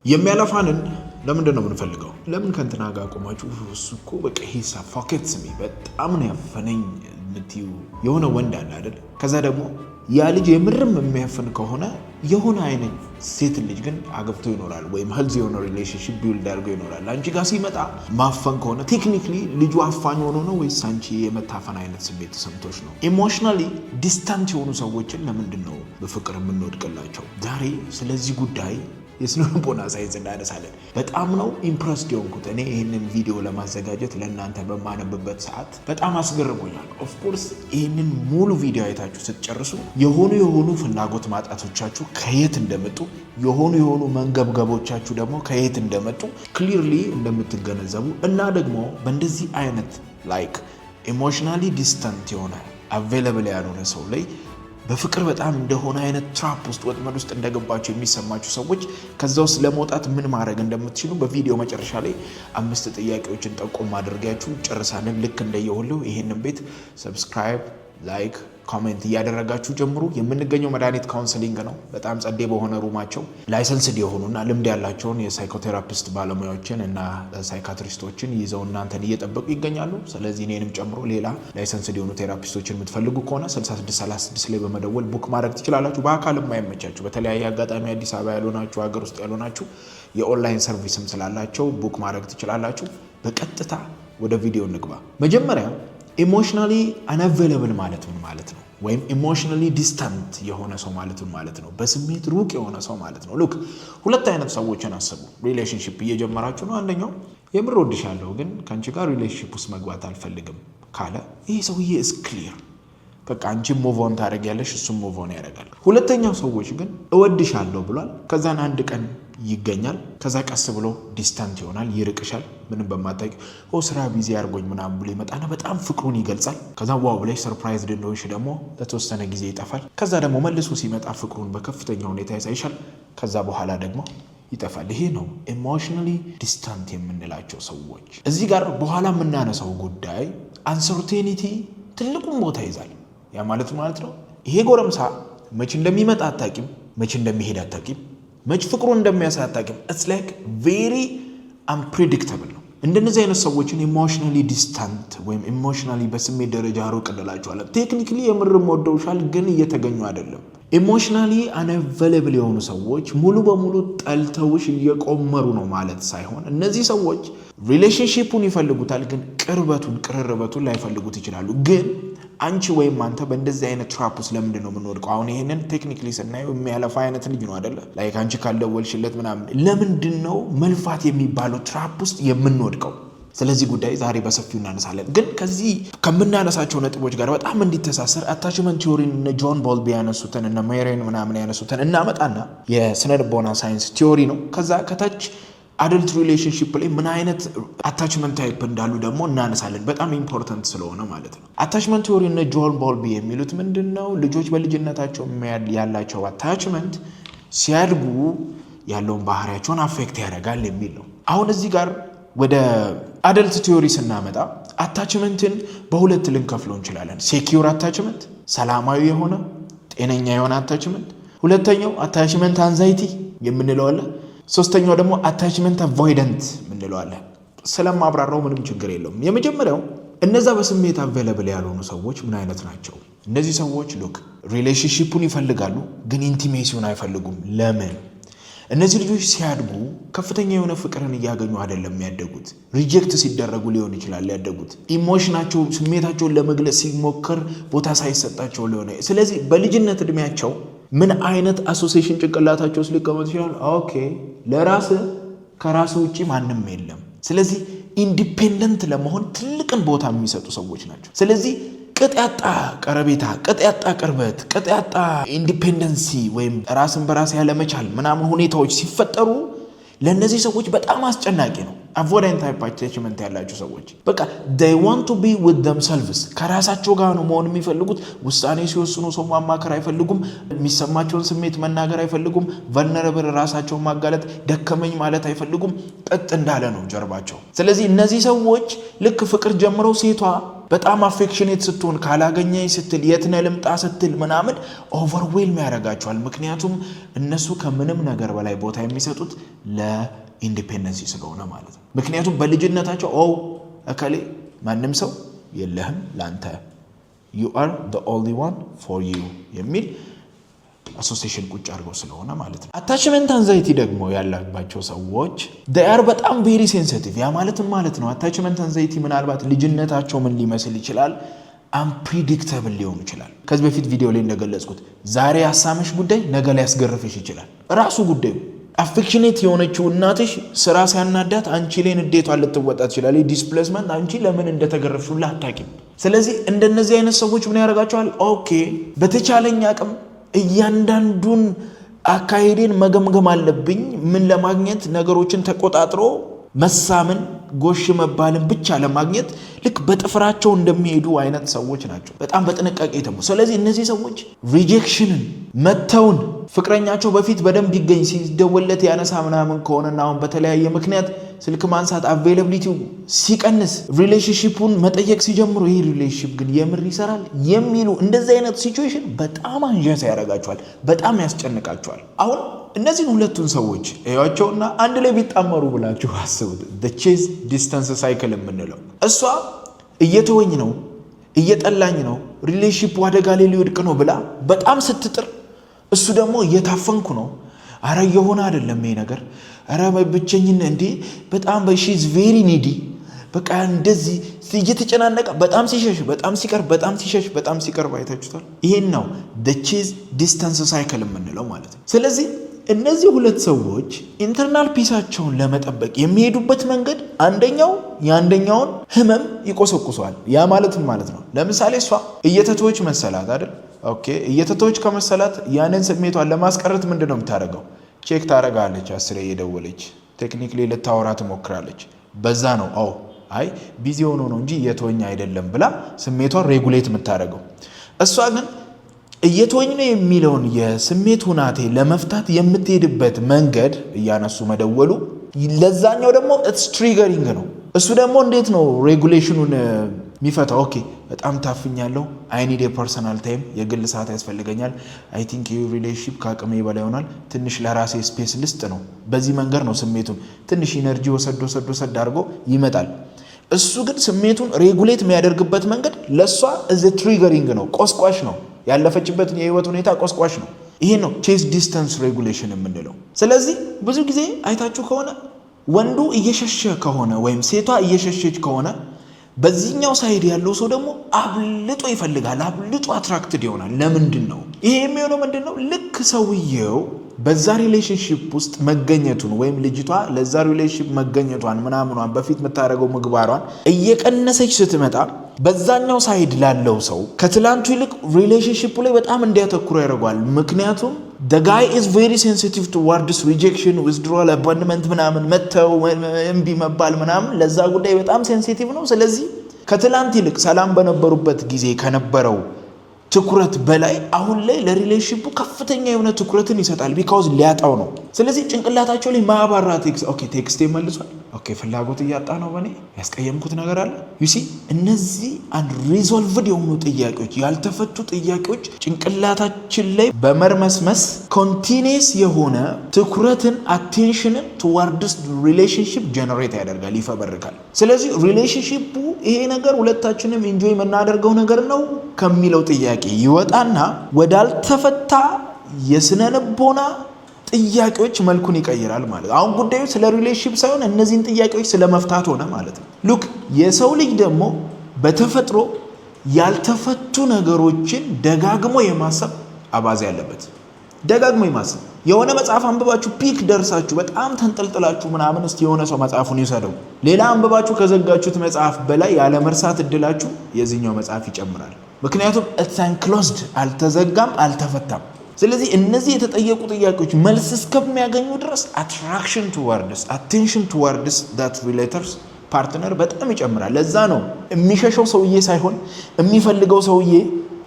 የሚያለፋንን ለምንድን ነው የምንፈልገው? ለምን ከንትና ጋር ቆማችሁ እሱ እኮ በቃ ሂሳ ፎኬትስ ሚ በጣም ነው ያፈነኝ የምትዩ የሆነ ወንድ አለ አይደል? ከዛ ደግሞ ያ ልጅ የምርም የሚያፈን ከሆነ የሆነ አይነት ሴት ልጅ ግን አገብቶ ይኖራል ወይም ሄልዚ የሆነ ሪሌሽንሺፕ ቢልድ አድርጎ ይኖራል። አንቺ ጋር ሲመጣ ማፈን ከሆነ ቴክኒክሊ ልጁ አፋኝ ሆኖ ነው ወይስ አንቺ የመታፈን አይነት ስሜት ተሰምቶሽ ነው? ኢሞሽናሊ ዲስታንት የሆኑ ሰዎችን ለምንድን ነው በፍቅር የምንወድቅላቸው? ዛሬ ስለዚህ ጉዳይ የስነ ልቦና ሳይንስ እናነሳለን። በጣም ነው ኢምፕረስድ የሆንኩት እኔ ይህንን ቪዲዮ ለማዘጋጀት ለእናንተ በማነብበት ሰዓት በጣም አስገርሞኛል። ኦፍኮርስ ይህንን ሙሉ ቪዲዮ አይታችሁ ስትጨርሱ የሆኑ ፍላጎት ማጣቶቻችሁ ከየት እንደመጡ የሆኑ መንገብገቦቻችሁ ደግሞ ከየት እንደመጡ ክሊርሊ እንደምትገነዘቡ እና ደግሞ በእንደዚህ አይነት ላይክ ኢሞሽናሊ ዲስታንት የሆነ አቬለብል ያልሆነ ሰው ላይ በፍቅር በጣም እንደሆነ አይነት ትራፕ ውስጥ ወጥመድ ውስጥ እንደገባችሁ የሚሰማችሁ ሰዎች ከዛ ውስጥ ለመውጣት ምን ማድረግ እንደምትችሉ በቪዲዮ መጨረሻ ላይ 5 ጥያቄዎችን ጠቆም አድርጋችሁ ጨርሳለን። ልክ እንደየሁሉ ይሄንን ቤት ሰብስክራይብ፣ ላይክ፣ ኮሜንት እያደረጋችሁ ጀምሩ። የምንገኘው መድኃኒት ካውንስሊንግ ነው። በጣም ጸዴ በሆነ ሩማቸው ላይሰንስድ የሆኑና ልምድ ያላቸውን የሳይኮቴራፒስት ባለሙያዎችን እና ሳይካትሪስቶችን ይዘው እናንተን እየጠበቁ ይገኛሉ። ስለዚህ እኔንም ጨምሮ ሌላ ላይሰንስድ የሆኑ ቴራፒስቶችን የምትፈልጉ ከሆነ 6636 ላይ በመደወል ቡክ ማድረግ ትችላላችሁ። በአካል የማይመቻችሁ በተለያየ አጋጣሚ አዲስ አበባ ያልሆናችሁ ሀገር ውስጥ ያልሆናችሁ የኦንላይን ሰርቪስም ስላላቸው ቡክ ማድረግ ትችላላችሁ። በቀጥታ ወደ ቪዲዮ እንግባ። መጀመሪያ ኢሞሽናሊ አንአቬለብል ማለት ምን ማለት ነው? ወይም ኢሞሽናሊ ዲስታንት የሆነ ሰው ማለት ነው። በስሜት ሩቅ የሆነ ሰው ማለት ነው። ሉክ ሁለት አይነት ሰዎችን አስቡ። ሪሌሽንሺፕ እየጀመራችሁ ነው። አንደኛው የምር ወድሻለሁ ግን ከአንቺ ጋር ሪሌሽንሺፕ ውስጥ መግባት አልፈልግም ካለ ይህ ሰውዬ is clear። በቃ አንቺ ሙቭ ኦን ታደርጊያለሽ፣ እሱም ሙቭ ኦን ያደርጋል። ሁለተኛው ሰዎች ግን እወድሻለሁ ብሏል። ከዛን አንድ ቀን ይገኛል። ከዛ ቀስ ብሎ ዲስታንት ይሆናል፣ ይርቅሻል። ምንም በማታውቂው ስራ ቢዚ አድርጎኝ ምናምን ብሎ ይመጣና በጣም ፍቅሩን ይገልጻል። ከዛ ዋው ብለሽ ሰርፕራይዝድ እንደሆንሽ ደግሞ ለተወሰነ ጊዜ ይጠፋል። ከዛ ደግሞ መልሶ ሲመጣ ፍቅሩን በከፍተኛ ሁኔታ ያሳይሻል። ከዛ በኋላ ደግሞ ይጠፋል። ይሄ ነው ኢሞሽናሊ ዲስታንት የምንላቸው ሰዎች። እዚህ ጋር በኋላ የምናነሳው ጉዳይ አንሰርቴኒቲ ትልቁን ቦታ ይዛል። ያ ማለት ነው ይሄ ጎረምሳ መቼ እንደሚመጣ አታውቂም፣ መቼ እንደሚሄድ አታውቂም፣ መች ፍቅሩን እንደሚያሳይ አታውቂም። ኢትስ ላይክ ቬሪ አንፕሬዲክተብል ነው። እንደነዚህ አይነት ሰዎችን ኢሞሽናሊ ዲስታንት ወይም ኢሞሽናሊ በስሜት ደረጃ ሩቅ እንላቸዋለን። ቴክኒክሊ የምርም ወደውሻል ግን እየተገኙ አይደለም። ኢሞሽናሊ አንአቬለብል የሆኑ ሰዎች ሙሉ በሙሉ ጠልተውሽ እየቆመሩ ነው ማለት ሳይሆን እነዚህ ሰዎች ሪሌሽንሺፑን ይፈልጉታል ግን ቅርርበቱን ላይፈልጉት ይችላሉ። ግን አንቺ ወይም አንተ በእንደዚህ አይነት ትራፕ ውስጥ ለምንድን ነው የምንወድቀው? አሁን ይሄንን ቴክኒክሊ ስናየው የሚያለፋ አይነት ልጅ ነው አይደለ? ላይክ አንቺ ካልደወልሽለት ምናምን ለምንድን ነው መልፋት የሚባለው ትራፕ ውስጥ የምንወድቀው? ስለዚህ ጉዳይ ዛሬ በሰፊው እናነሳለን። ግን ከዚህ ከምናነሳቸው ነጥቦች ጋር በጣም እንዲተሳሰር አታችመንት ቲዮሪን እነ ጆን ቦልቢ ያነሱትን እነ ሜሬን ምናምን ያነሱትን እናመጣና የስነ ልቦና ሳይንስ ቲዮሪ ነው። ከዛ ከታች አደልት ሪሌሽንሺፕ ላይ ምን አይነት አታችመንት ታይፕ እንዳሉ ደግሞ እናነሳለን። በጣም ኢምፖርታንት ስለሆነ ማለት ነው። አታችመንት ቲዮሪ እነ ጆን ቦልቢ የሚሉት ምንድነው? ልጆች በልጅነታቸው ያላቸው አታችመንት ሲያድጉ ያለውን ባህሪያቸውን አፌክት ያደርጋል የሚል ነው። አሁን እዚህ ጋር ወደ አደልት ቲዮሪ ስናመጣ አታችመንትን በሁለት ልንከፍለው እንችላለን። ሴኪዩር አታችመንት፣ ሰላማዊ የሆነ ጤነኛ የሆነ አታችመንት። ሁለተኛው አታችመንት አንዛይቲ የምንለው አለ። ሶስተኛው ደግሞ አታችመንት አቮይደንት የምንለው አለ። ስለማብራራው ምንም ችግር የለውም። የመጀመሪያው እነዛ በስሜት አቬለብል ያልሆኑ ሰዎች ምን አይነት ናቸው? እነዚህ ሰዎች ሉክ ሪሌሽንሺፑን ይፈልጋሉ ግን ኢንቲሜሲውን አይፈልጉም። ለምን? እነዚህ ልጆች ሲያድጉ ከፍተኛ የሆነ ፍቅርን እያገኙ አይደለም ያደጉት። ሪጀክት ሲደረጉ ሊሆን ይችላል ያደጉት። ኢሞሽናቸው ስሜታቸውን ለመግለጽ ሲሞከር ቦታ ሳይሰጣቸው ሊሆን። ስለዚህ በልጅነት እድሜያቸው ምን አይነት አሶሲዬሽን ጭንቅላታቸው ውስጥ ሊቀመጥ ይችላል? ኦኬ ለራስ ከራስ ውጪ ማንም የለም። ስለዚህ ኢንዲፔንደንት ለመሆን ትልቅን ቦታ የሚሰጡ ሰዎች ናቸው። ስለዚህ ቅጥ ያጣ ቀረቤታ፣ ቅጥ ያጣ ቅርበት፣ ቅጥ ያጣ ኢንዲፔንደንሲ ወይም ራስን በራስ ያለመቻል ምናምን ሁኔታዎች ሲፈጠሩ ለእነዚህ ሰዎች በጣም አስጨናቂ ነው። አቮይደንት ታይፕ አታችመንት ያላቸው ሰዎች በቃ they want to be with themselves ከራሳቸው ጋር ነው መሆን የሚፈልጉት። ውሳኔ ሲወስኑ ሰው ማማከር አይፈልጉም። የሚሰማቸውን ስሜት መናገር አይፈልጉም። vulnerable ራሳቸውን ማጋለጥ ደከመኝ ማለት አይፈልጉም። ቀጥ እንዳለ ነው ጀርባቸው። ስለዚህ እነዚህ ሰዎች ልክ ፍቅር ጀምረው ሴቷ በጣም አፌክሽኔት ስትሆን ካላገኘኝ ስትል የትነ ልምጣ ስትል ምናምን ኦቨርዌልም ያደርጋቸዋል። ምክንያቱም እነሱ ከምንም ነገር በላይ ቦታ የሚሰጡት ለኢንዲፔንደንሲ ስለሆነ ማለት ነው። ምክንያቱም በልጅነታቸው እከሌ ማንም ሰው የለህም ላንተ you are the only one for you የሚል አሶሲዬሽን ቁጭ አድርገው ስለሆነ ማለት ነው። አታችመንት አንዛይቲ ደግሞ ያላባቸው ሰዎች they are በጣም very sensitive። ያ ማለት ነው አታችመንት አንዛይቲ ምናልባት ልጅነታቸው ምን ሊመስል ይችላል? unpredictable ሊሆን ይችላል። ከዚህ በፊት ቪዲዮ ላይ እንደገለጽኩት ዛሬ ያሳመሽ ጉዳይ ነገ ላይ ያስገርፍሽ ይችላል። ራሱ ጉዳዩ አፌክሽኔት የሆነችው እናትሽ ስራ ሲያናዳት አንቺ ላይ ንዴቷን ልትወጣ ትችላለች። ዲስፕሌስመንት አንቺ ለምን እንደተገረፍሽ አታውቂም። ስለዚህ እንደነዚህ አይነት ሰዎች ምን ያደርጋቸዋል? ኦኬ በተቻለኝ አቅም እያንዳንዱን አካሄዴን መገምገም አለብኝ። ምን ለማግኘት ነገሮችን ተቆጣጥሮ መሳምን ጎሽ መባልን ብቻ ለማግኘት ልክ በጥፍራቸው እንደሚሄዱ አይነት ሰዎች ናቸው። በጣም በጥንቃቄ ተሙ። ስለዚህ እነዚህ ሰዎች ሪጀክሽንን መተውን ፍቅረኛቸው በፊት በደንብ ይገኝ ሲደወለት ያነሳ ምናምን ከሆነና አሁን በተለያየ ምክንያት ስልክ ማንሳት አቬይላቢሊቲው ሲቀንስ ሪሌሽንሺፑን መጠየቅ ሲጀምሩ ይሄ ሪሌሽንሺፕ ግን የምር ይሰራል የሚሉ እንደዚህ አይነት ሲቹዌሽን በጣም አንጀስ ያደርጋቸዋል፣ በጣም ያስጨንቃቸዋል። አሁን እነዚህን ሁለቱን ሰዎች እያቸውና አንድ ላይ ቢጣመሩ ብላችሁ አስቡት። the chase distance cycle የምንለው እሷ እየተወኝ ነው እየጠላኝ ነው ሪሌሽንሺፑ አደጋ ላይ ሊወድቅ ነው ብላ በጣም ስትጥር፣ እሱ ደግሞ እየታፈንኩ ነው አረ የሆነ አይደለም ይሄ ነገር አረ ብቸኝነት እንዴ በጣም she's very needy በቃ እንደዚህ እየተጨናነቀ በጣም ሲሸሽ በጣም ሲቀር በጣም ሲሸሽ በጣም ሲቀር ባይታችሁታል። ይሄን ነው the chase distance cycle የምንለው ማለት ነው። ስለዚህ እነዚህ ሁለት ሰዎች ኢንተርናል ፒሳቸውን ለመጠበቅ የሚሄዱበት መንገድ አንደኛው የአንደኛውን ህመም ይቆሰቁሰዋል። ያ ማለትም ማለት ነው ለምሳሌ እሷ እየተተወች መሰላት አይደል? ኦኬ እየተተወች ከመሰላት ያንን ስሜቷን ለማስቀረት ምንድነው የምታደርገው? ቼክ ታረጋለች፣ አስሬ እየደወለች ቴክኒክሊ ልታወራ ትሞክራለች። በዛ ነው አይ ቢዚ ሆኖ ነው እንጂ እየተወኝ አይደለም ብላ ስሜቷን ሬጉሌት የምታደርገው። እሷ ግን እየተወኝ ነው የሚለውን የስሜት ሁናቴ ለመፍታት የምትሄድበት መንገድ እያነሱ መደወሉ ለዛኛው ደግሞ ኢትስ ትሪገሪንግ ነው። እሱ ደግሞ እንዴት ነው ሬጉሌሽኑን የሚፈታው? ኦኬ በጣም ታፍኛለሁ፣ አይ ኒድ ፐርሰናል ታይም፣ የግል ሰዓት ያስፈልገኛል፣ አይ ቲንክ ዩ ሪሌሽንሺፕ ከአቅሜ በላይ ይሆናል፣ ትንሽ ለራሴ ስፔስ ልስጥ ነው። በዚህ መንገድ ነው ስሜቱን ትንሽ ኢነርጂ ወሰድ አድርጎ ይመጣል። እሱ ግን ስሜቱን ሬጉሌት የሚያደርግበት መንገድ ለሷ ኢዝ ትሪገሪንግ ነው፣ ቆስቋሽ ነው። ያለፈችበትን የህይወት ሁኔታ ቆስቋሽ ነው። ይሄ ነው ቼስ ዲስታንስ ሬጉሌሽን የምንለው። ስለዚህ ብዙ ጊዜ አይታችሁ ከሆነ ወንዱ እየሸሸ ከሆነ ወይም ሴቷ እየሸሸች ከሆነ በዚህኛው ሳይድ ያለው ሰው ደግሞ አብልጦ ይፈልጋል፣ አብልጦ አትራክትድ ይሆናል። ለምንድን ነው ይሄ የሚሆነው? ምንድን ነው ልክ ሰውየው በዛ ሪሌሽንሺፕ ውስጥ መገኘቱን ወይም ልጅቷ ለዛ ሪሌሽንሺፕ መገኘቷን ምናምኗን በፊት የምታደርገው ምግባሯን እየቀነሰች ስትመጣ በዛኛው ሳይድ ላለው ሰው ከትላንቱ ይልቅ ሪሌሽንሺፑ ላይ በጣም እንዲያተኩሩ ያደርጓል። ምክንያቱም the guy is very sensitive towards rejection, withdrawal, abandonment ምናምን መተው እምቢ መባል ምናምን ለዛ ጉዳይ በጣም ሴንሲቲቭ ነው። ስለዚህ ከትላንት ይልቅ ሰላም በነበሩበት ጊዜ ከነበረው ትኩረት በላይ አሁን ላይ ለሪሌሽንሺፑ ከፍተኛ የሆነ ትኩረትን ይሰጣል። ቢካውዝ ሊያጣው ነው። ስለዚህ ጭንቅላታቸው ላይ ማባራ ቴክስት ይመልሷል። ፍላጎት እያጣ ነው፣ በኔ ያስቀየምኩት ነገር አለ። ዩሲ እነዚህ አንሪዞልቭድ የሆኑ ጥያቄዎች፣ ያልተፈቱ ጥያቄዎች ጭንቅላታችን ላይ በመርመስመስ ኮንቲኒየስ የሆነ ትኩረትን አቴንሽንን ቱዋርድስ ሪሌሽንሺፕ ጀነሬት ያደርጋል፣ ይፈበርካል። ስለዚህ ሪሌሽንሺፑ ይሄ ነገር ሁለታችንም ኢንጆይ የምናደርገው ነገር ነው ከሚለው ጥያቄ ይወጣና ወዳልተፈታ የስነ ልቦና ጥያቄዎች መልኩን ይቀይራል ማለት። አሁን ጉዳዩ ስለ ሪሌሽንሺፕ ሳይሆን እነዚህን ጥያቄዎች ስለ መፍታት ሆነ ማለት ነው። ሉክ የሰው ልጅ ደግሞ በተፈጥሮ ያልተፈቱ ነገሮችን ደጋግሞ የማሰብ አባዜ ያለበት። ደጋግሞ የማሰብ የሆነ መጽሐፍ አንብባችሁ ፒክ ደርሳችሁ በጣም ተንጠልጥላችሁ ምናምን እስቲ የሆነ ሰው መጽሐፉን ይሰደው ሌላ አንብባችሁ ከዘጋችሁት መጽሐፍ በላይ ያለ መርሳት እድላችሁ የዚህኛው መጽሐፍ ይጨምራል። ምክንያቱም ኢትስ አንክሎዝድ፣ አልተዘጋም፣ አልተፈታም። ስለዚህ እነዚህ የተጠየቁ ጥያቄዎች መልስ እስከሚያገኙ ድረስ አትራክሽን ቱዋርድስ አቴንሽን ቱዋርድስ ዳት ሪሌተርስ ፓርትነር በጣም ይጨምራል። ለዛ ነው የሚሸሸው ሰውዬ ሳይሆን የሚፈልገው ሰውዬ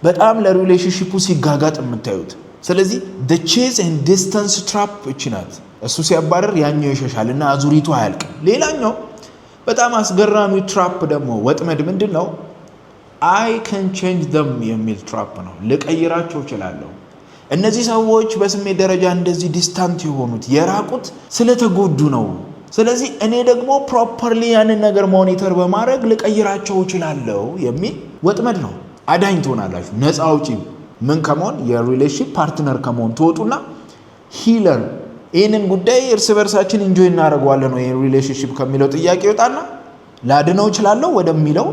በጣም ለሪሌሽንሺፑ ሲጋጋጥ የምታዩት። ስለዚህ the chase and distance trap እችናት። እሱ ሲያባረር ያኛው ይሸሻል እና አዙሪቱ አያልቅም። ሌላኛው በጣም አስገራሚው ትራፕ ደግሞ ወጥመድ ምንድነው? I can change them የሚል ትራፕ ነው። ልቀይራቸው እችላለሁ። እነዚህ ሰዎች በስሜት ደረጃ እንደዚህ ዲስታንት የሆኑት የራቁት ስለተጎዱ ነው። ስለዚህ እኔ ደግሞ ፕሮፐርሊ ያንን ነገር ሞኒተር በማድረግ ልቀይራቸው እችላለሁ የሚል ወጥመድ ነው። አዳኝ ትሆናላችሁ። ነፃ አውጪ ምን ከመሆን የሪሌሽንሺፕ ፓርትነር ከመሆን ትወጡና ሂለር ይህንን ጉዳይ እርስ በርሳችን ኢንጆይ እናደርገዋለን ነው ይህን ሪሌሽንሺፕ ከሚለው ጥያቄ ይወጣና ላድነው እችላለሁ ወደሚለው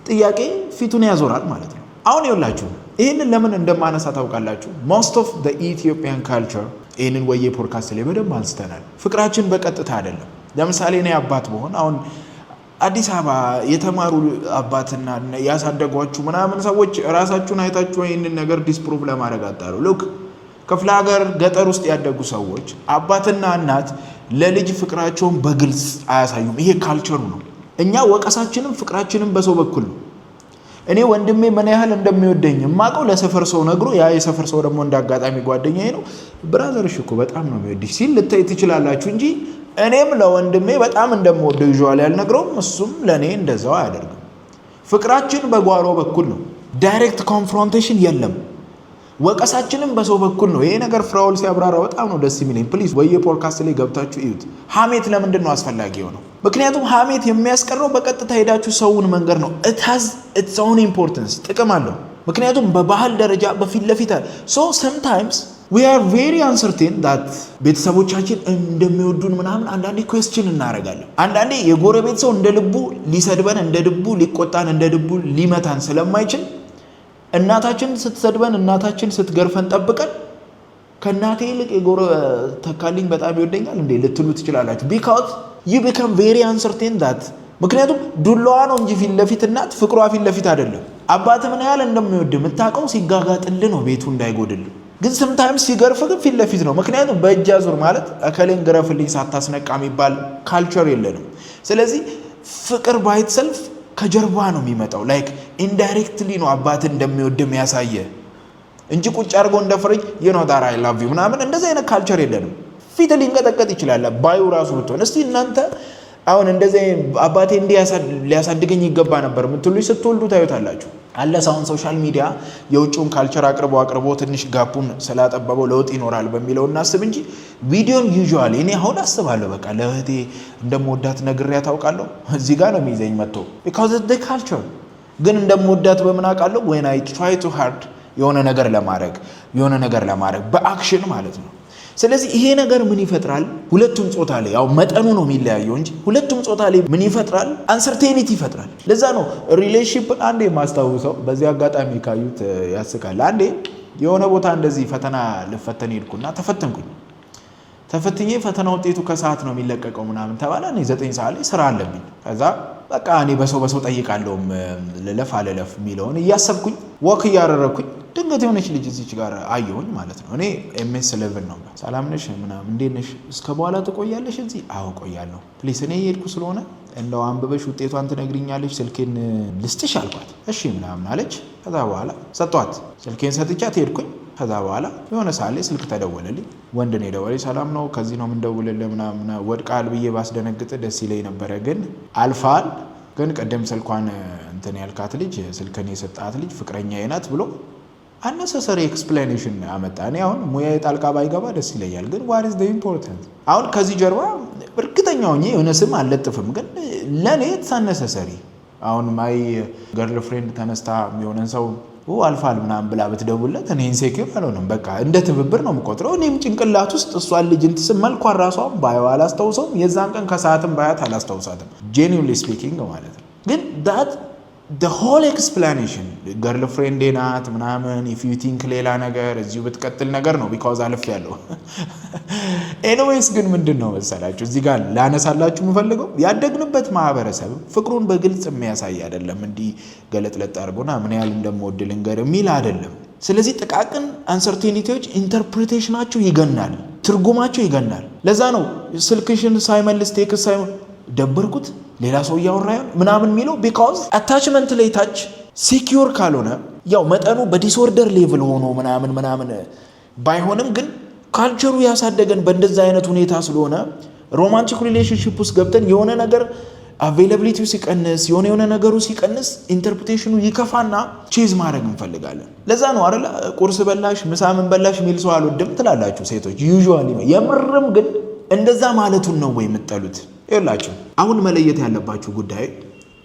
ጥያቄ ፊቱን ያዞራል ማለት ነው። አሁን ይኸውላችሁ ይህንን ለምን እንደማነሳ ታውቃላችሁ? ሞስት ኦፍ ዘ ኢትዮጵያን ካልቸር ይህንን ወዬ ፖድካስት ላይ በደንብ አንስተናል። ፍቅራችን በቀጥታ አይደለም። ለምሳሌ እኔ አባት በሆን አሁን አዲስ አበባ የተማሩ አባትና ያሳደጓችሁ ምናምን ሰዎች ራሳችሁን አይታችሁ ይህንን ነገር ዲስፕሩቭ ለማድረግ አጣሩ። ሉክ ክፍለ ሀገር ገጠር ውስጥ ያደጉ ሰዎች አባትና እናት ለልጅ ፍቅራቸውን በግልጽ አያሳዩም። ይሄ ካልቸሩ ነው። እኛ ወቀሳችንም ፍቅራችንም በሰው በኩል ነው። እኔ ወንድሜ ምን ያህል እንደሚወደኝ የማውቀው ለሰፈር ሰው ነግሮ ያ የሰፈር ሰው ደግሞ እንዳጋጣሚ ጓደኛዬ ነው ብራዘርሽ እኮ በጣም ነው የሚወድሽ ሲል ልታይ ትችላላችሁ እንጂ እኔም ለወንድሜ በጣም እንደምወደው ይዟል ያልነግረውም እሱም ለኔ እንደዛው አያደርግም። ፍቅራችን በጓሮ በኩል ነው። ዳይሬክት ኮንፍሮንቴሽን የለም። ወቀሳችንም በሰው በኩል ነው። ይሄ ነገር ፍራውል ሲያብራራው በጣም ነው ደስ የሚለኝ። ፕሊዝ ወዬ ፖድካስት ላይ ገብታችሁ እዩት። ሐሜት ለምንድን ነው አስፈላጊ የሆነው? ምክንያቱም ሐሜት የሚያስቀረው በቀጥታ ሄዳችሁ ሰውን መንገር ነው። it has its own importance ጥቅም አለው። ምክንያቱም በባህል ደረጃ በፊት ለፊት so sometimes we are very uncertain that ቤተሰቦቻችን እንደሚወዱን ምናምን አንዳንዴ ኩዌስችን እናደርጋለን። አንዳንዴ የጎረቤት ሰው እንደ ልቡ ሊሰድበን እንደ ልቡ ሊቆጣን እንደ ልቡ ሊመታን ስለማይችል እናታችን ስትሰድበን እናታችን ስትገርፈን ጠብቀን ከእናቴ ይልቅ የጎረ ተካልኝ በጣም ይወደኛል እንዴ ልትሉ ትችላላችሁ። because you become very uncertain that ምክንያቱም ዱላዋ ነው እንጂ ፊት ለፊት እናት ፍቅሯ ፊት ለፊት አይደለም። አባት ምን ያህል እንደሚወድ የምታውቀው ሲጋጋጥል ነው ቤቱ እንዳይጎድል። ግን sometimes ሲገርፍ ግን ፊት ለፊት ነው። ምክንያቱም በእጅ አዙር ማለት እከሌን ግረፍልኝ ሳታስነቃ የሚባል ካልቸር የለንም። ስለዚህ ፍቅር ባይት ሰልፍ ከጀርባ ነው የሚመጣው። ላይክ ኢንዳይሬክትሊ ነው አባት እንደሚወድ የሚያሳየ እንጂ ቁጭ አድርጎ እንደ ፍሬጅ ዳር አይ ላቭ ዩ ምናምን እንደዚህ አይነት ካልቸር የለንም። ፊት ሊንቀጠቀጥ ይችላል ባዩ ራሱ ብትሆን። እስቲ እናንተ አሁን እንደዚህ አባቴ እንዲህ ሊያሳድገኝ ይገባ ነበር የምትሉኝ ስትወልዱ ታዩታላችሁ። አለስ አሁን ሶሻል ሚዲያ የውጭውን ካልቸር አቅርቦ ትንሽ ጋፑን ስላጠበበው ለውጥ ይኖራል በሚለው እናስብ እንጂ ቪዲዮን ዩዥዋሊ እኔ አሁን አስባለሁ በቃ ለእህቴ እንደምወዳት ነግሬያት አውቃለሁ። እዚህ ጋር ነው የሚይዘኝ መጥቶ because of the culture። ግን እንደምወዳት በምን አውቃለሁ? when I try too hard የሆነ ነገር ለማድረግ በአክሽን ማለት ነው። ስለዚህ ይሄ ነገር ምን ይፈጥራል? ሁለቱም ጾታ ላይ ያው መጠኑ ነው የሚለያየው እንጂ ሁለቱም ጾታ ላይ ምን ይፈጥራል? አንሰርቴኒቲ ይፈጥራል። ለዛ ነው ሪሌሽንሺፕን አንዴ ማስታውሰው በዚህ አጋጣሚ ካዩት ያስቃል። አንዴ የሆነ ቦታ እንደዚህ ፈተና ልፈተን ሄድኩና ተፈትኜ ፈተና ውጤቱ ከሰዓት ነው የሚለቀቀው ምናምን ተባለ። እኔ 9 ሰዓት ላይ ስራ አለብኝ። ከዛ በቃ እኔ በሰው ጠይቃለሁ ልለፍ አልለፍ የሚለውን እያሰብኩኝ ወክ እያደረኩኝ ድንገት የሆነች ልጅ እዚች ጋር አየሁኝ ማለት ነው። እኔ ኤምኤስ 11 ነው። ሰላም ነሽ ምናምን እንዴት ነሽ? እስከ በኋላ ትቆያለሽ እዚህ? አዎ ቆያለሁ። ፕሊስ እኔ እየሄድኩ ስለሆነ እንደው አንብበሽ ውጤቷን ትነግሪኛለሽ፣ ስልኬን ልስጥሽ አልኳት። እሺ ምናምን አለች። ከዛ በኋላ ሰጧት። ስልኬን ሰጥቻት ሄድኩኝ። ከዛ በኋላ የሆነ ሰዓት ላይ ስልክ ተደወለልኝ። ወንድ ነው የደወለኝ። ሰላም ነው ከዚህ ነው የምንደውልልህ ምናምን። ወድቃል ብዬ ባስደነግጥ ደስ ይለኝ ነበረ ግን አልፋል። ግን ቀደም ስልኳን እንትን ያልካት ልጅ ስልክን የሰጣት ልጅ ፍቅረኛዬ ናት ብሎ unnecessary explanation አመጣ። እኔ አሁን ሙያዬ ጣልቃ ባይገባ ደስ ይለኛል ግን what is the important? አሁን ከዚህ ጀርባ እርግጠኛ ሆኜ የሆነ ስም አልለጥፍም ግን ለኔ it's unnecessary። አሁን ማይ ገርል ፍሬንድ ተነስታ የሆነን ሰው አልፋል ምናምን ብላ ብትደውልለት እኔ ኢንሴኪዩር አልሆንም። በቃ እንደ ትብብር ነው የምቆጥረው። እኔም ጭንቅላት ውስጥ እሷን ልጅ እንትን መልኳን ራሷን ባየው አላስታውሰውም። የዛን ቀን ከሰዓትም ባያት አላስታውሳትም genuinely speaking ማለት ነው። ግን that the whole explanation ገርል ፍሬንዴ ናት ምናምን if you think ሌላ ነገር እዚሁ ብትቀጥል ነገር ነው because አልፍ ያለው anyways ግን ምንድነው መሰላችሁ እዚህ ጋር ላነሳላችሁ የምፈልገው ያደግንበት ማህበረሰብ ፍቅሩን በግልጽ የሚያሳይ አይደለም። እንዲህ ገለጥለጥ አድርጎና ምን ያህል እንደምወድ ልንገር የሚል አይደለም። ስለዚህ ጥቃቅን አንሰርቴኒቲዎች ኢንተርፕሪቴሽናቸው ይገናል፣ ትርጉማቸው ይገናል። ለዛ ነው ስልክሽን ሳይመልስ ቴክስት ደበርኩት ሌላ ሰው እያወራ ምናምን የሚለው because attachment ላይ ታች secure ካልሆነ ያው መጠኑ በዲስኦርደር ሌቭል ሆኖ ምናምን ባይሆንም ግን ካልቸሩ ያሳደገን በእንደዛ አይነት ሁኔታ ስለሆነ ሮማንቲክ ሪሌሽንሺፕ ውስጥ ገብተን የሆነ ነገር አቬይላቢሊቲው ሲቀንስ የሆነ ነገሩ ሲቀንስ ኢንተርፕሬቴሽኑ ይከፋና ቼዝ ማድረግ እንፈልጋለን። ለዛ ነው አይደል ቁርስ በላሽ ምሳ ምን በላሽ ሚል ሰው አልወድም ትላላችሁ ሴቶች ዩዥዋሊ። የምርም ግን እንደዛ ማለቱን ነው ወይ የምትጠሉት? ይላችሁ አሁን መለየት ያለባችሁ ጉዳይ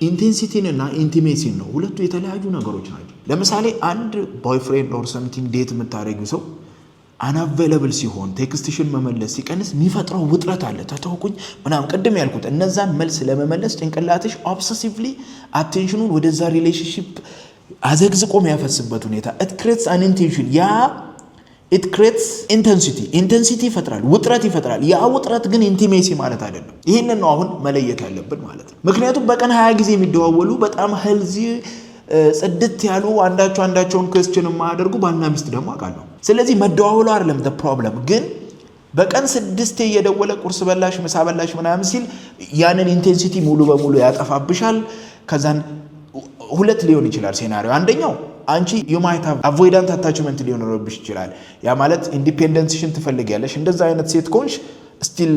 ኢንቴንሲቲን እና ኢንቲሜሲን ነው። ሁለቱ የተለያዩ ነገሮች ናቸው። ለምሳሌ አንድ ቦይፍሬንድ ኦር ሰምቲንግ ዴት የምታደርጊው ሰው አንአቬለብል ሲሆን ቴክስትሽን መመለስ ሲቀንስ የሚፈጥረው ውጥረት አለ። ተተውኩኝ ምናምን ቅድም ያልኩት እነዛን መልስ ለመመለስ ጭንቅላትሽ ኦብሰሲቭሊ አቴንሽኑን ወደዛ ሪሌሽንሺፕ አዘግዝቆ የሚያፈስበት ሁኔታ ኢት ክሬትስ አን ኢንቴንሽን ያ ኢት ክሬትስ ኢንቴንሲቲ ይፈጥራል፣ ውጥረት ይፈጥራል። ያ ውጥረት ግን ኢንቲሜሲ ማለት አይደለም። ይህንን ነው አሁን መለየት ያለብን ማለት ነው። ምክንያቱም በቀን 20 ጊዜ የሚደዋወሉ በጣም ሄልዚ ጽድት ያሉ አንዳቸውን ኩዌስችን የማያደርጉ ባልና ሚስት ደግሞ አውቃለሁ። ስለዚህ መደዋወሉ አይደለም ፕሮብለም፣ ግን በቀን 6 እየደወለ ቁርስ በላሽ ምሳ በላሽ ምናምን ሲል ያንን ኢንቴንሲቲ ሙሉ በሙሉ ያጠፋብሻል። ከዛን ሁለት ሊሆን ይችላል ሴናሪዮ። አንደኛው አንቺ you might have avoidant attachment ሊሆንብሽ ይችላል። ያ ማለት ኢንዲፔንደንስሽን ትፈልጊያለሽ። እንደዛ አይነት ሴት ኮንሽ ስቲል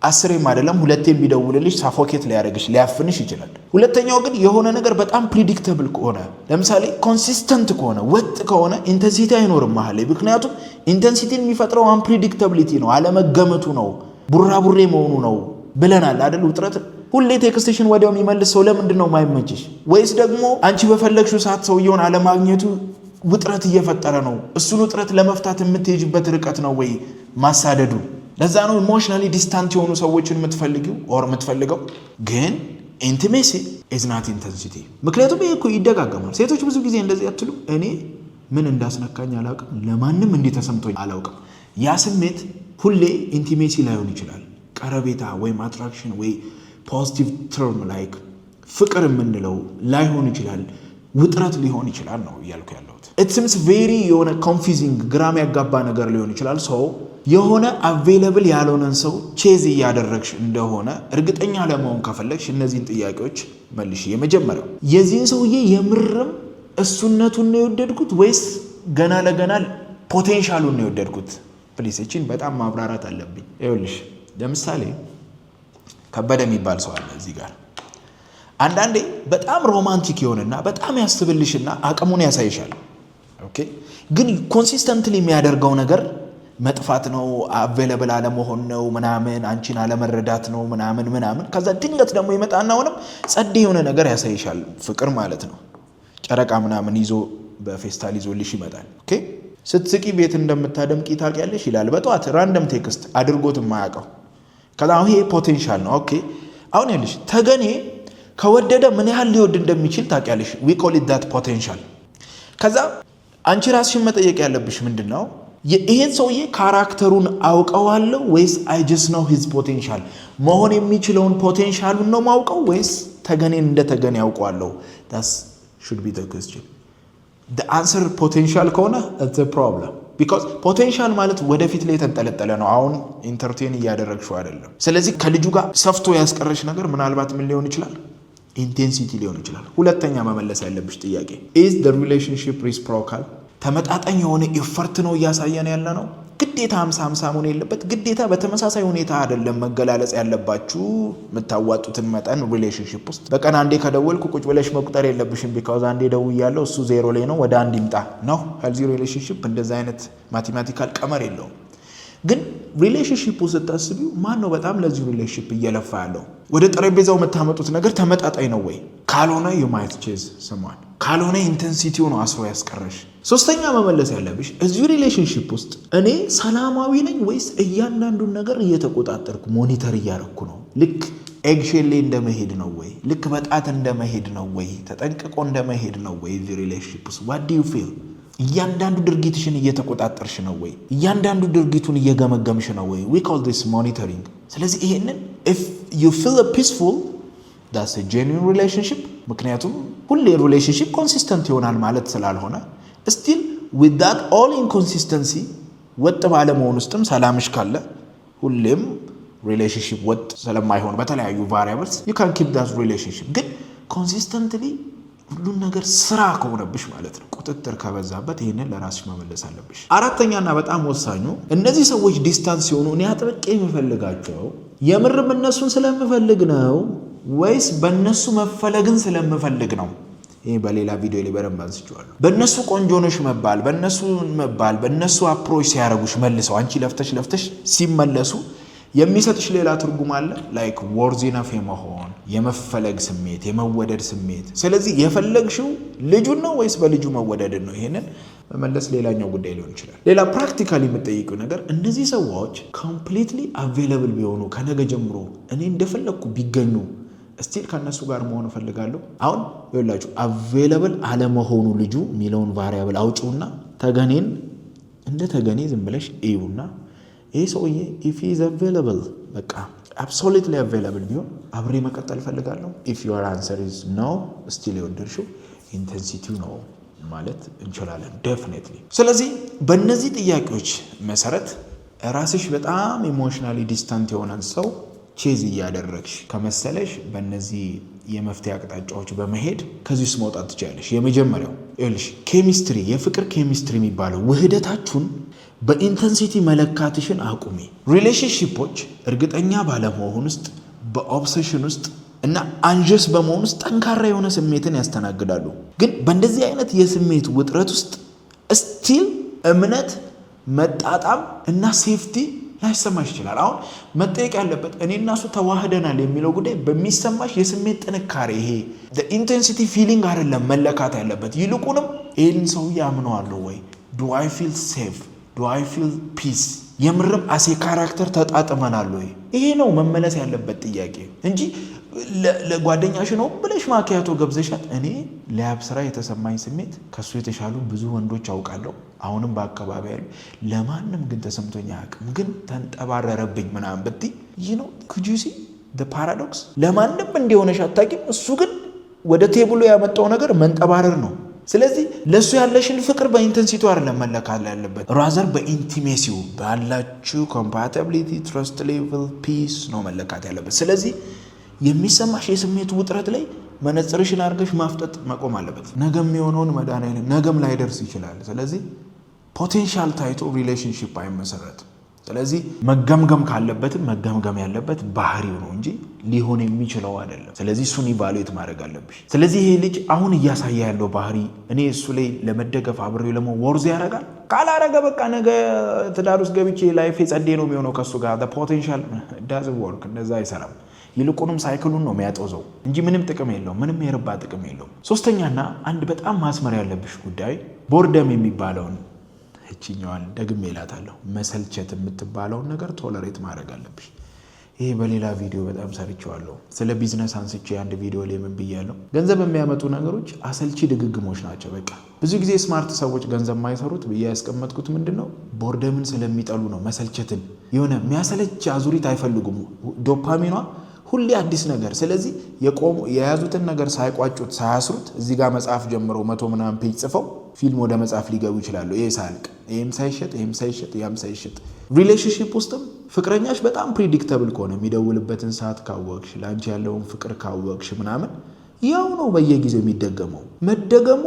10 አይደለም 2 ቢደውልልሽ ሳፎኬት ሊያደርግሽ ሊያፍንሽ ይችላል። ሁለተኛው ግን የሆነ ነገር በጣም ፕሪዲክተብል ከሆነ ለምሳሌ ኮንሲስተንት ከሆነ ወጥ ከሆነ ኢንተንሲቲ አይኖርም መሀል ላይ። ምክንያቱም ኢንተንሲቲን የሚፈጥረው አንፕሪዲክተብሊቲ ነው፣ አለመገመቱ ነው፣ ቡራቡሬ መሆኑ ነው ብለናል አይደል? ውጥረት ሁሌ ቴክስቴሽን ወዲያው የሚመልስ ሰው ለምንድን ነው የማይመችሽ? ወይስ ደግሞ አንቺ በፈለግሽው ሰዓት ሰውየውን አለማግኘቱ ውጥረት እየፈጠረ ነው? እሱን ውጥረት ለመፍታት የምትሄጂበት ርቀት ነው ወይ ማሳደዱ? ለዛ ነው ኢሞሽናሊ ዲስታንት የሆኑ ሰዎችን የምትፈልገው። ግን ኢንቲሜሲ ኢዝ ናት ኢንተንሲቲ። ምክንያቱም ይሄ እኮ ይደጋገማል። ሴቶች ብዙ ጊዜ እንደዚህ አትሉ? እኔ ምን እንዳስነካኝ አላውቅም፣ ለማንም እንዲህ ተሰምቶኝ አላውቅም። ያ ስሜት ሁሌ ኢንቲሜሲ ላይሆን ይችላል። ቀረቤታ ወይም አትራክሽን ወይ ፖዚቲቭ ተርም ላይክ ፍቅር የምንለው ላይሆን ይችላል፣ ውጥረት ሊሆን ይችላል ነው እያልኩ ያለሁት። ኢት ሲምስ ቬሪ የሆነ ኮንፊዚንግ ግራም ያጋባ ነገር ሊሆን ይችላል። ሰው የሆነ አቬይለብል ያልሆነን ሰው ቼዝ እያደረግሽ እንደሆነ እርግጠኛ ለመሆን ከፈለግሽ እነዚህን ጥያቄዎች መልሽ። የመጀመሪያው የዚህን ሰውዬ የምርም እሱነቱን ነው የወደድኩት ወይስ ገና ለገና ፖቴንሻሉን ነው የወደድኩት? ፕሊስ እቺን በጣም ማብራራት አለብኝ። ይኸውልሽ ለምሳሌ ከበደ የሚባል ሰው አለ እዚህ ጋር። አንዳንዴ በጣም ሮማንቲክ ይሆንና በጣም ያስብልሽና አቅሙን ያሳይሻል። ኦኬ ግን ኮንሲስተንትሊ የሚያደርገው ነገር መጥፋት ነው፣ አቬለብል አለመሆን ነው፣ ምናምን አንቺን አለመረዳት ነው ምናምን። ከዛ ድንገት ደግሞ ይመጣና አሁንም ጸድ የሆነ ነገር ያሳይሻል። ፍቅር ማለት ነው። ጨረቃ ምናምን ይዞ በፌስታል ይዞልሽ ይመጣል። ኦኬ ስትስቂ ቤት እንደምታደምቂ ታውቂያለሽ ይላል። በጠዋት ራንደም ቴክስት አድርጎት የማያውቀው። ከዛ ይሄ ፖቴንሻል ነው። ኦኬ አሁን ያለሽ ተገኔ ከወደደ ምን ያህል ሊወድ እንደሚችል ታውቂያለሽ። ዊ ኮል ኢት ዳት ፖቴንሻል። ከዛ አንቺ ራስሽን መጠየቅ ያለብሽ ምንድነው? ይሄን ሰውዬ ካራክተሩን አውቀዋለሁ ወይስ አይ ጀስት ነው ሂዝ ፖቴንሻል? መሆን የሚችለውን ፖቴንሻሉን ነው ማውቀው ወይስ ተገኔን እንደ ተገኔ ያውቀዋለሁ? ዳስ ሹድ ቢ ዘ ኩዌስችን። the answer ፖቴንሻል ከሆነ it's a problem because ፖቴንሻል ማለት ወደፊት ላይ ተንጠለጠለ ነው። አሁን ኢንተርቴን እያደረግሽው አይደለም። ስለዚህ ከልጁ ጋር ሰፍቶ ያስቀረሽ ነገር ምናልባት ምን ሊሆን ይችላል? ኢንቴንሲቲ ሊሆን ይችላል። ሁለተኛ መመለስ ያለብሽ ጥያቄ is the relationship reciprocal? ተመጣጣኝ የሆነ ኢፈርት ነው እያሳየን ያለ ነው? ግዴታ 50-50 መሆን የለበት። ግዴታ በተመሳሳይ ሁኔታ አይደለም መገላለጽ ያለባችሁ የምታዋጡትን መጠን ሪሌሽንሺፕ ውስጥ። በቀን አንዴ ከደወልኩ ቁጭ ብለሽ መቁጠር የለብሽም ቢካዝ አንዴ ደውያለሁ እሱ 0 ላይ ነው ወደ 1 ይምጣ ነው። ሄልዚ ሪሌሽንሺፕ እንደዛ አይነት ማቴማቲካል ቀመር የለውም። ግን ሪሌሽንሺፑ ስታስቢው ማን ነው በጣም ለዚህ ሪሌሽንሺፕ እየለፋ ያለው? ወደ ጠረጴዛው የምታመጡት ነገር ተመጣጣኝ ነው ወይ? ካልሆነ you might choose someone። ካልሆነ ኢንቴንሲቲው ነው አስሮ ያስቀረሽ። ሶስተኛ መመለስ ያለብሽ እዚህ ሪሌሽንሺፕ ውስጥ እኔ ሰላማዊ ነኝ ወይስ እያንዳንዱን ነገር እየተቆጣጠርኩ ሞኒተር እያደረኩ ነው? ልክ ኤግሼል እንደመሄድ ነው ወይ? ልክ በጣት እንደመሄድ ነው ወይ? ተጠንቅቆ እንደመሄድ ነው ወይ? እዚህ ሪሌሽንሺፕ ውስጥ what do you feel? እያንዳንዱ ድርጊትሽን እየተቆጣጠርሽ ነው ወይ? እያንዳንዱ ድርጊቱን እየገመገምሽ ነው ወይ? we call this monitoring። ስለዚህ ይሄንን if you feel peaceful that's a genuine relationship። ምክንያቱም ሁሌ ሪሌሽንሺፕ ኮንሲስተንት ይሆናል ማለት ስላልሆነ still with that all inconsistency ወጥ ባለመሆን ውስጥም ሰላምሽ ካለ ሁሌም ሪሌሽንሺፕ ወጥ ስለማይሆን በተለያዩ variables you can keep that relationship። ግን consistently ሁሉን ነገር ስራ ከሆነብሽ ማለት ነው ቁጥጥር ከበዛበት ይሄንን ለራስሽ መመለስ አለብሽ። አራተኛና በጣም ወሳኙ እነዚህ ሰዎች ዲስታንስ ሲሆኑ እኔ አጥብቄ የምፈልጋቸው የምርም እነሱን ስለምፈልግ ነው ወይስ በእነሱ መፈለግን ስለምፈልግ ነው? ይሄ በሌላ ቪዲዮ ላይ በደንብ አንስቼዋለሁ። በእነሱ ቆንጆ ነሽ መባል፣ በእነሱ አፕሮች ሲያረጉሽ መልሰው አንቺ ለፍተሽ ሲመለሱ የሚሰጥሽ ሌላ ትርጉም አለ። ላይክ ወርዝ ኢነፍ የመሆን የመፈለግ ስሜት፣ የመወደድ ስሜት። ስለዚህ የፈለግሽው ልጁን ነው ወይስ በልጁ መወደድን ነው? ይሄንን መመለስ ሌላኛው ጉዳይ ሊሆን ይችላል። ሌላ ፕራክቲካሊ የምጠይቀው ነገር እነዚህ ሰዎች ኮምፕሊትሊ አቬይለብል ቢሆኑ ከነገ ጀምሮ እኔ እንደፈለግኩ ቢገኙ ስቲል ከነሱ ጋር መሆን እፈልጋለሁ። አሁን ይኸውላችሁ አቬይለብል አለመሆኑ ልጁ የሚለውን ቫሪያብል አውጪውና ተገኔን እንደ ተገኔ ዝም ብለሽ እዩና ይህ ሰውዬ ኢፍ ኢዝ አቬይለብል በቃ አብሶሉትሊ አቬይለብል ቢሆን አብሬ መቀጠል እፈልጋለሁ። ኢፍ ዩር አንሰር ኢዝ ኖ ስቲል የወደድሽው ኢንቴንሲቲው ነው ማለት እንችላለን ዴፊኒትሊ። ስለዚህ በእነዚህ ጥያቄዎች መሰረት ራስሽ በጣም ኢሞሽናሊ ዲስታንት የሆነን ሰው ቼዝ እያደረግሽ ከመሰለሽ በእነዚህ የመፍትሄ አቅጣጫዎች በመሄድ ከዚህ ውስጥ መውጣት ትችላለሽ። የመጀመሪያው ይኸውልሽ ኬሚስትሪ፣ የፍቅር ኬሚስትሪ የሚባለው ውህደታችሁን በኢንተንሲቲ መለካትሽን አቁሚ። ሪሌሽንሺፖች እርግጠኛ ባለመሆን ውስጥ በኦብሴሽን ውስጥ እና አንጀስ በመሆን ውስጥ ጠንካራ የሆነ ስሜትን ያስተናግዳሉ። ግን በእንደዚህ አይነት የስሜት ውጥረት ውስጥ ስቲል እምነት፣ መጣጣም እና ሴፍቲ ላይሰማሽ ይችላል። አሁን መጠየቅ ያለበት እኔ እና እሱ ተዋህደናል የሚለው ጉዳይ በሚሰማሽ የስሜት ጥንካሬ ይሄ ኢንቴንሲቲ ፊሊንግ አይደለም መለካት ያለበት። ይልቁንም ይህን ሰውዬ አምነዋለሁ ወይ? ዱ አይ ፊል ሴፍ? ዱ አይ ፊል ፒስ? የምርም አሴ ካራክተር ተጣጥመናል ወይ? ይሄ ነው መመለስ ያለበት ጥያቄ እንጂ ለጓደኛሽ ነው ብለሽ ማኪያቶ ገብዘሻት። እኔ ለያብ ስራ የተሰማኝ ስሜት ከሱ የተሻሉ ብዙ ወንዶች አውቃለሁ፣ አሁንም በአካባቢ ያሉ፣ ለማንም ግን ተሰምቶኝ አያውቅም፣ ግን ተንጠባረረብኝ ምናምን ብትይ ይህ ነው ኩጂሲ ፓራዶክስ። ለማንም እንዲሆነሽ አታውቂም፣ እሱ ግን ወደ ቴብሉ ያመጣው ነገር መንጠባረር ነው። ስለዚህ ለሱ ያለሽን ፍቅር በኢንተንሲቲ አይደለም መለካት ያለበት፣ ራዘር በኢንቲሜሲው ባላችሁ ኮምፓቲቢሊቲ፣ ትረስት ሌቭል፣ ፒስ ነው መለካት ያለበት። ስለዚህ የሚሰማሽ የስሜት ውጥረት ላይ መነጽርሽን አድርገሽ ማፍጠጥ መቆም አለበት። ነገም የሆነውን መድኃኒዓለም ነገም ላይደርስ ይችላል። ስለዚህ ፖቴንሻል ታይቶ ሪሌሽንሺፕ አይመሰረትም። ስለዚህ መገምገም ካለበትም መገምገም ያለበት ባህሪው ነው እንጂ ሊሆን የሚችለው አይደለም። ስለዚህ እሱን ኢቫሉዌት ማድረግ አለብሽ። ስለዚህ ይሄ ልጅ አሁን እያሳየ ያለው ባህሪ እኔ እሱ ላይ ለመደገፍ አብሬው ወርዝ ያደርጋል? ካላረገ በቃ ነገ ትዳር ውስጥ ገብቼ ላይፍ የጸዴ ነው የሚሆነው ከሱ ጋር ፖቴንሻል ዳዝ ወርክ እንደዛ አይሰራም። ይልቁንም ሳይክሉን ነው የሚያጦዘው እንጂ ምንም ጥቅም የለውም። ምንም የርባ ጥቅም የለውም። ሶስተኛና አንድ በጣም ማስመር ያለብሽ ጉዳይ ቦርደም የሚባለውን እቺኛዋን ደግሜ እላታለሁ መሰልቸት የምትባለውን ነገር ቶለሬት ማድረግ አለብሽ። ይሄ በሌላ ቪዲዮ በጣም ሰርቼዋለሁ። ስለ ቢዝነስ አንስቼ አንድ ቪዲዮ ላይ ምን ብያለሁ? ገንዘብ የሚያመጡ ነገሮች አሰልቺ ድግግሞች ናቸው። በቃ ብዙ ጊዜ ስማርት ሰዎች ገንዘብ የማይሰሩት ብዬ ያስቀመጥኩት ምንድነው ቦርደምን ስለሚጠሉ ነው። መሰልቸትን የሆነ የሚያሰለች አዙሪት አይፈልጉም። ዶፓሚኗ ሁሌ አዲስ ነገር። ስለዚህ የያዙትን ነገር ሳይቋጩት ሳያስሩት እዚህ ጋር መጽሐፍ ጀምረው 100 ምናምን ፔጅ ጽፈው ፊልም ወደ መጽሐፍ ሊገቡ ይችላሉ። ይሄ ሳልቅ ይሄም ሳይሸጥ ያም ሳይሸጥ። ሪሌሽንሺፕ ውስጥም ፍቅረኛሽ በጣም ፕሪዲክተብል ከሆነ የሚደውልበትን ሰዓት ካወቅሽ፣ ላንቺ ያለውን ፍቅር ካወቅሽ ምናምን ያው ነው በየጊዜው የሚደገመው። መደገሙ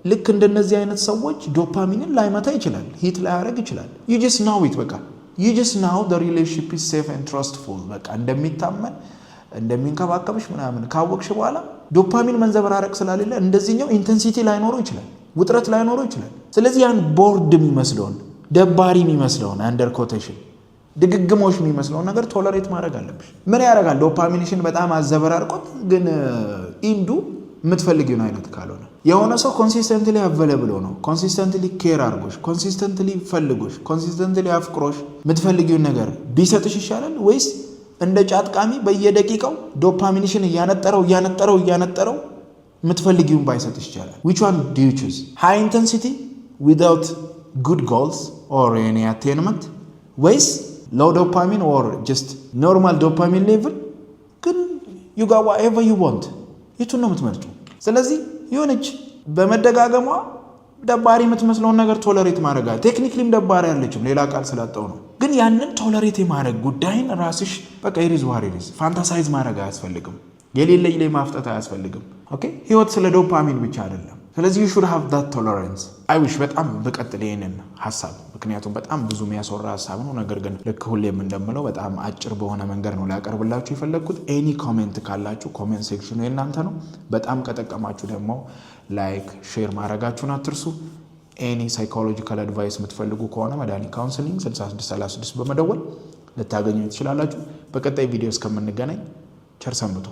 ልክ እንደነዚህ አይነት ሰዎች ዶፓሚንን ላይመታ ይችላል፣ ሂት ላያደርግ ይችላል። you just know it በቃ you just know the relationship is safe and trustful በቃ እንደሚታመን እንደሚንከባከብሽ ምናምን ካወቅሽ በኋላ ዶፓሚን መንዘበራረቅ ስላሌለ እንደዚህኛው ኢንቴንሲቲ ላይኖረው ይችላል፣ ውጥረት ላይኖረው ይችላል። ስለዚህ ያን ቦርድ የሚመስለውን ደባሪ የሚመስለውን አንደር ኮቴሽን ድግግሞሽ የሚመስለውን ነገር ቶለሬት ማድረግ አለብሽ። ምን ያደርጋል? ዶፓሚንሽን በጣም አዘበራርቆት ግን ኢንዱ የምትፈልጊውን አይነት ካልሆነ የሆነ ሰው ኮንሲስተንትሊ አቬለብል ሆኖ ኮንሲስተንትሊ ኬር አድርጎሽ ኮንሲስተንትሊ ፈልጎሽ ኮንሲስተንትሊ አፍቅሮሽ የምትፈልጊውን ነገር ቢሰጥሽ ይሻላል ወይስ እንደ ጫጥቃሚ በየደቂቃው ዶፓሚንሽን እያነጠረው የምትፈልጊውን ባይሰጥሽ ይቻላል? which one do you choose? high intensity without good goals or any attainment ወይስ low dopamine or just normal dopamine level ግን you got whatever you want? የቱን ነው የምትመርጡ? ስለዚህ የሆነች በመደጋገሟ ደባሪ የምትመስለውን ነገር ቶለሬት ማድረግ ቴክኒክሊም ደባሪ ያለችም ሌላ ቃል ስላጣው ነው። ግን ያንን ቶለሬት የማድረግ ጉዳይን ራስሽ በቃ ይሪዝ ዋሪሪዝ ፋንታሳይዝ ማድረግ አያስፈልግም። የሌለኝ ላይ ማፍጠት አያስፈልግም። ኦኬ ህይወት ስለ ዶፓሚን ብቻ አይደለም። ስለዚህ you should have that tolerance. አይዊሽ በጣም በቀጥል ይሄንን ሀሳብ ምክንያቱም በጣም ብዙ የሚያስወራ ሀሳብ ነው። ነገር ግን ልክ ሁሌም እንደምለው በጣም አጭር በሆነ መንገድ ነው ላቀርብላችሁ የፈለግኩት። ኤኒ ኮሜንት ካላችሁ ኮሜንት ሴክሽኑ የእናንተ ነው። በጣም ከጠቀማችሁ ደግሞ ላይክ ሼር ማድረጋችሁን አትርሱ። ኤኒ ሳይኮሎጂካል አድቫይስ የምትፈልጉ ከሆነ መድኃኒት ካውንስሊንግ 6636 በመደወል ልታገኙ ትችላላችሁ። በቀጣይ ቪዲዮ እስከምንገናኝ ቸር ሰንብቱ።